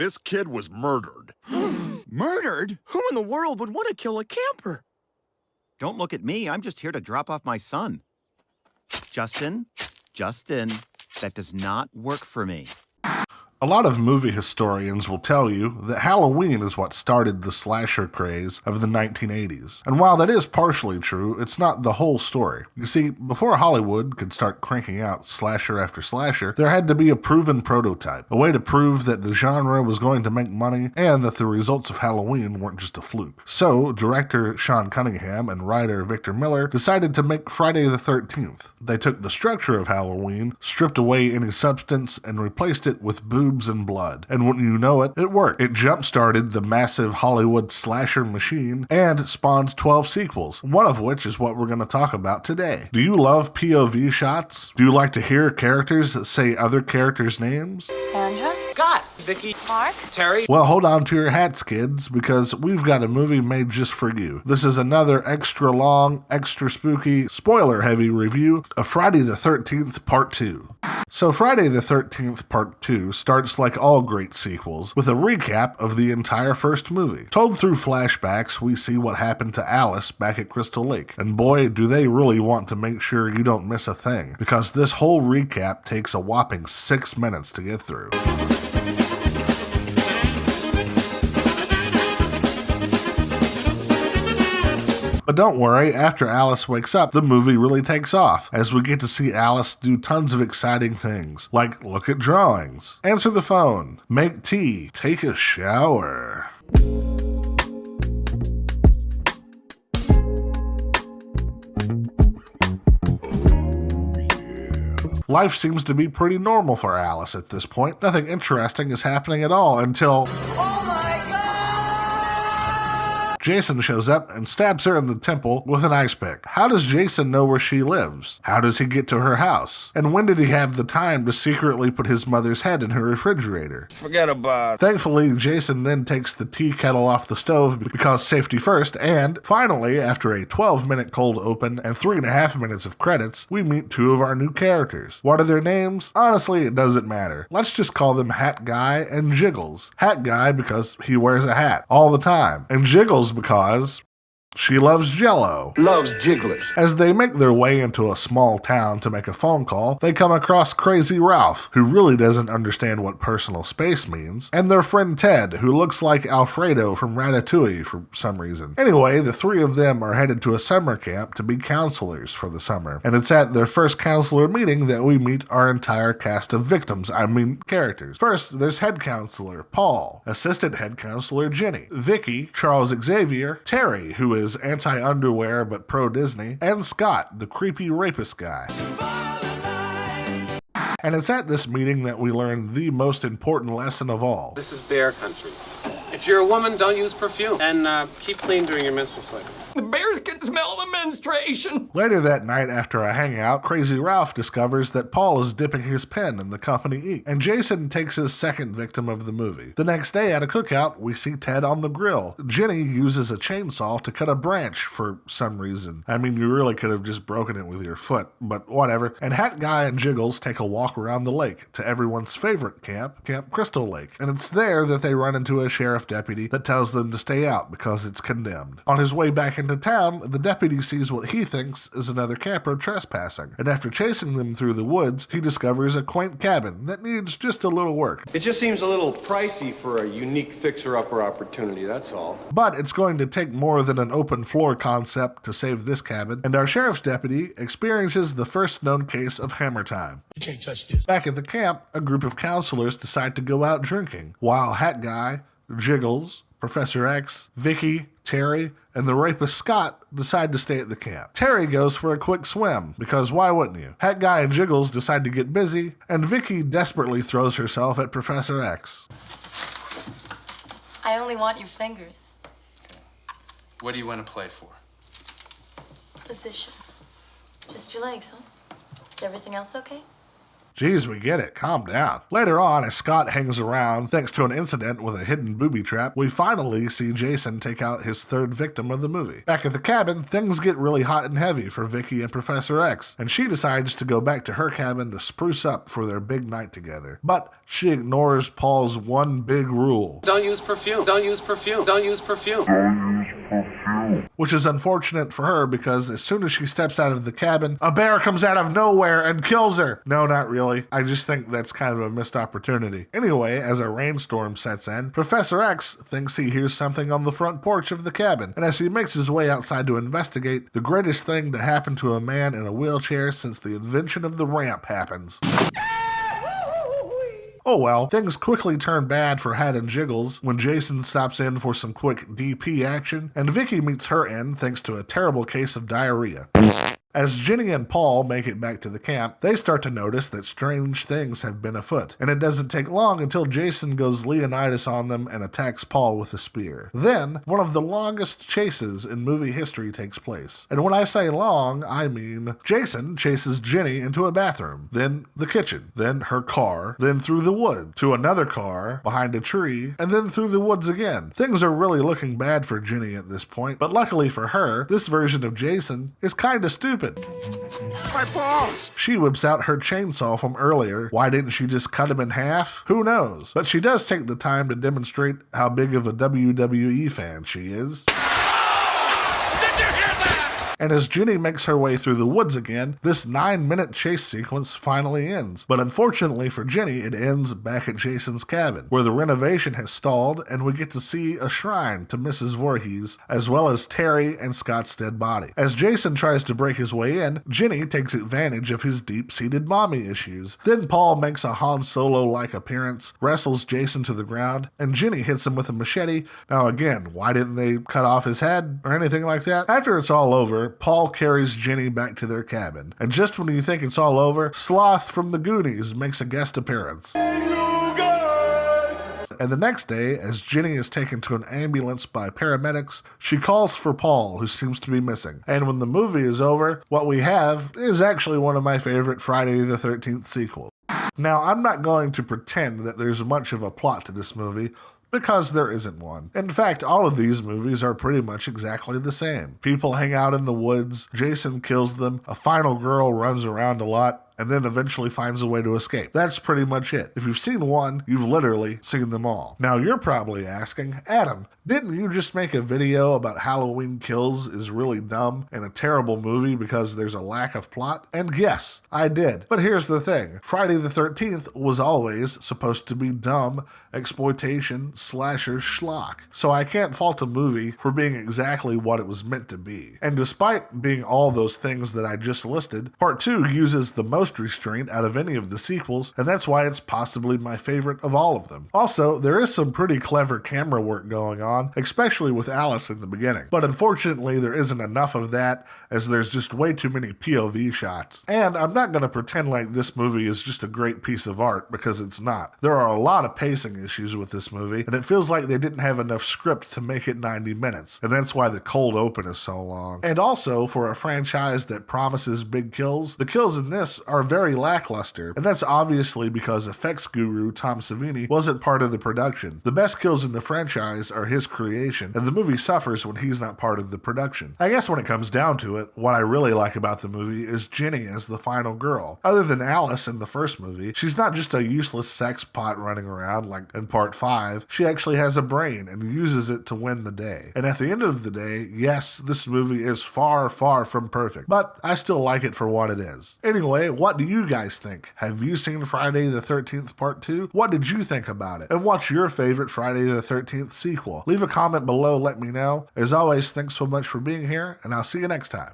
This kid was murdered. Murdered? Who in the world would want to kill a camper? Don't look at me. I'm just here to drop off my son. Justin, that does not work for me. A lot of movie historians will tell you that Halloween is what started the slasher craze of the 1980s. And while that is partially true, it's not the whole story. You see, before Hollywood could start cranking out slasher after slasher, there had to be a proven prototype, a way to prove that the genre was going to make money and that the results of Halloween weren't just a fluke. So, director Sean Cunningham and writer Victor Miller decided to make Friday the 13th. They took the structure of Halloween, stripped away any substance, and replaced it with boobs and blood. And wouldn't you know it, it worked. It jump-started the massive Hollywood slasher machine and spawned 12 sequels, one of which is what we're going to talk about today. Do you love POV shots? Do you like to hear characters that say other characters' names? Sandra? Scott, Vicky, Mark? Terry. Well, hold on to your hats, kids, because we've got a movie made just for you. This is another extra long, extra spooky, spoiler-heavy review of Friday the 13th Part 2. So Friday the 13th Part 2 starts like all great sequels, with a recap of the entire first movie. Told through flashbacks, we see what happened to Alice back at Crystal Lake. And boy, do they really want to make sure you don't miss a thing, because this whole recap takes a whopping 6 minutes to get through. But don't worry, after Alice wakes up, the movie really takes off, as we get to see Alice do tons of exciting things, like look at drawings, answer the phone, make tea, take a shower. Life seems to be pretty normal for Alice at this point. Nothing interesting is happening at all until... Jason shows up and stabs her in the temple with an ice pick. How does Jason know where she lives? How does he get to her house? And when did he have the time to secretly put his mother's head in her refrigerator? Forget about it. Thankfully, Jason then takes the tea kettle off the stove because safety first, and finally, after a 12-minute cold open and 3.5 minutes of credits, we meet two of our new characters. What are their names? Honestly, it doesn't matter. Let's just call them Hat Guy and Jiggles. Hat Guy because he wears a hat all the time, and Jiggles because she loves Jell-O. Loves jigglers. As they make their way into a small town to make a phone call, they come across Crazy Ralph, who really doesn't understand what personal space means, and their friend Ted, who looks like Alfredo from Ratatouille for some reason. Anyway, the three of them are headed to a summer camp to be counselors for the summer, and it's at their first counselor meeting that we meet our entire cast of characters. First, there's head counselor Paul, assistant head counselor Jenny, Vicky, Charles Xavier, Terry, who is anti-underwear but pro-Disney, and Scott, the creepy rapist guy. And it's at this meeting that we learn the most important lesson of all. This is bear country. If you're a woman, don't use perfume. And keep clean during your menstrual cycle. The bears can smell the menstruation. Later that night, after a hangout, Crazy Ralph discovers that Paul is dipping his pen in the company ink, and Jason takes his second victim of the movie. The next day at a cookout, we see Ted on the grill. Jenny uses a chainsaw to cut a branch for some reason. I mean, you really could have just broken it with your foot, but whatever. And Hat Guy and Jiggles take a walk around the lake to everyone's favorite camp, Camp Crystal Lake. And it's there that they run into a sheriff deputy that tells them to stay out because it's condemned. On his way back into town, the deputy sees what he thinks is another camper trespassing, and after chasing them through the woods, he discovers a quaint cabin that needs just a little work. It just seems a little pricey for a unique fixer-upper opportunity, that's all. But it's going to take more than an open floor concept to save this cabin, and our sheriff's deputy experiences the first known case of hammer time. You can't touch this. Back at the camp, a group of counselors decide to go out drinking, while Hat Guy, Jiggles, Professor X, Vicky, Terry, and the rapist Scott decide to stay at the camp. Terry goes for a quick swim, because why wouldn't you? Hat Guy and Jiggles decide to get busy, and Vicky desperately throws herself at Professor X. I only want your fingers. What do you want to play for? Position. Just your legs, huh? Is everything else okay? Geez, we get it. Calm down. Later on, as Scott hangs around, thanks to an incident with a hidden booby trap, we finally see Jason take out his third victim of the movie. Back at the cabin, things get really hot and heavy for Vicky and Professor X, and she decides to go back to her cabin to spruce up for their big night together. But she ignores Paul's one big rule. Don't use perfume. Don't use perfume. Don't use perfume. Which is unfortunate for her because as soon as she steps out of the cabin, a bear comes out of nowhere and kills her. No, not really. I just think that's kind of a missed opportunity. Anyway, as a rainstorm sets in, Professor X thinks he hears something on the front porch of the cabin, and as he makes his way outside to investigate, the greatest thing to happen to a man in a wheelchair since the invention of the ramp happens. Oh well, things quickly turn bad for Hat and Jiggles when Jason stops in for some quick DP action, and Vicky meets her end thanks to a terrible case of diarrhea. As Ginny and Paul make it back to the camp, they start to notice that strange things have been afoot, and it doesn't take long until Jason goes Leonidas on them and attacks Paul with a spear. Then, one of the longest chases in movie history takes place. And when I say long, I mean Jason chases Ginny into a bathroom, then the kitchen, then her car, then through the wood, to another car, behind a tree, and then through the woods again. Things are really looking bad for Ginny at this point, but luckily for her, this version of Jason is kinda stupid. My balls! She whips out her chainsaw from earlier. Why didn't she just cut him in half? Who knows? But she does take the time to demonstrate how big of a WWE fan she is. And as Ginny makes her way through the woods again, this 9-minute chase sequence finally ends. But unfortunately for Ginny, it ends back at Jason's cabin, where the renovation has stalled and we get to see a shrine to Mrs. Voorhees, as well as Terry and Scott's dead body. As Jason tries to break his way in, Ginny takes advantage of his deep-seated mommy issues. Then Paul makes a Han Solo-like appearance, wrestles Jason to the ground, and Ginny hits him with a machete. Now again, why didn't they cut off his head or anything like that? After it's all over, Paul carries Ginny back to their cabin. And just when you think it's all over, Sloth from the Goonies makes a guest appearance. And the next day, as Ginny is taken to an ambulance by paramedics, she calls for Paul, who seems to be missing. And when the movie is over, what we have is actually one of my favorite Friday the 13th sequels. Now, I'm not going to pretend that there's much of a plot to this movie, because there isn't one. In fact, all of these movies are pretty much exactly the same. People hang out in the woods, Jason kills them, a final girl runs around a lot, and then eventually finds a way to escape. That's pretty much it. If you've seen one, you've literally seen them all. Now you're probably asking, Adam, didn't you just make a video about Halloween Kills is really dumb and a terrible movie because there's a lack of plot? And yes, I did. But here's the thing. Friday the 13th was always supposed to be dumb, exploitation, slasher schlock. So I can't fault a movie for being exactly what it was meant to be. And despite being all those things that I just listed, Part 2 uses the most restraint out of any of the sequels, and that's why it's possibly my favorite of all of them. Also, there is some pretty clever camera work going on, especially with Alice in the beginning. But unfortunately, there isn't enough of that, as there's just way too many POV shots. And I'm not going to pretend like this movie is just a great piece of art, because it's not. There are a lot of pacing issues with this movie, and it feels like they didn't have enough script to make it 90 minutes, and that's why the cold open is so long. And also, for a franchise that promises big kills, the kills in this are very lackluster, and that's obviously because effects guru Tom Savini wasn't part of the production. The best kills in the franchise are his creation, and the movie suffers when he's not part of the production. I guess when it comes down to it, what I really like about the movie is Ginny as the final girl. Other than Alice in the first movie, she's not just a useless sex pot running around like in Part 5. She actually has a brain and uses it to win the day. And at the end of the day, yes, this movie is far, far from perfect, but I still like it for what it is. Anyway, what do you guys think? Have you seen Friday the 13th Part 2? What did you think about it? And what's your favorite Friday the 13th sequel? Leave a comment below, let me know. As always, thanks so much for being here, and I'll see you next time.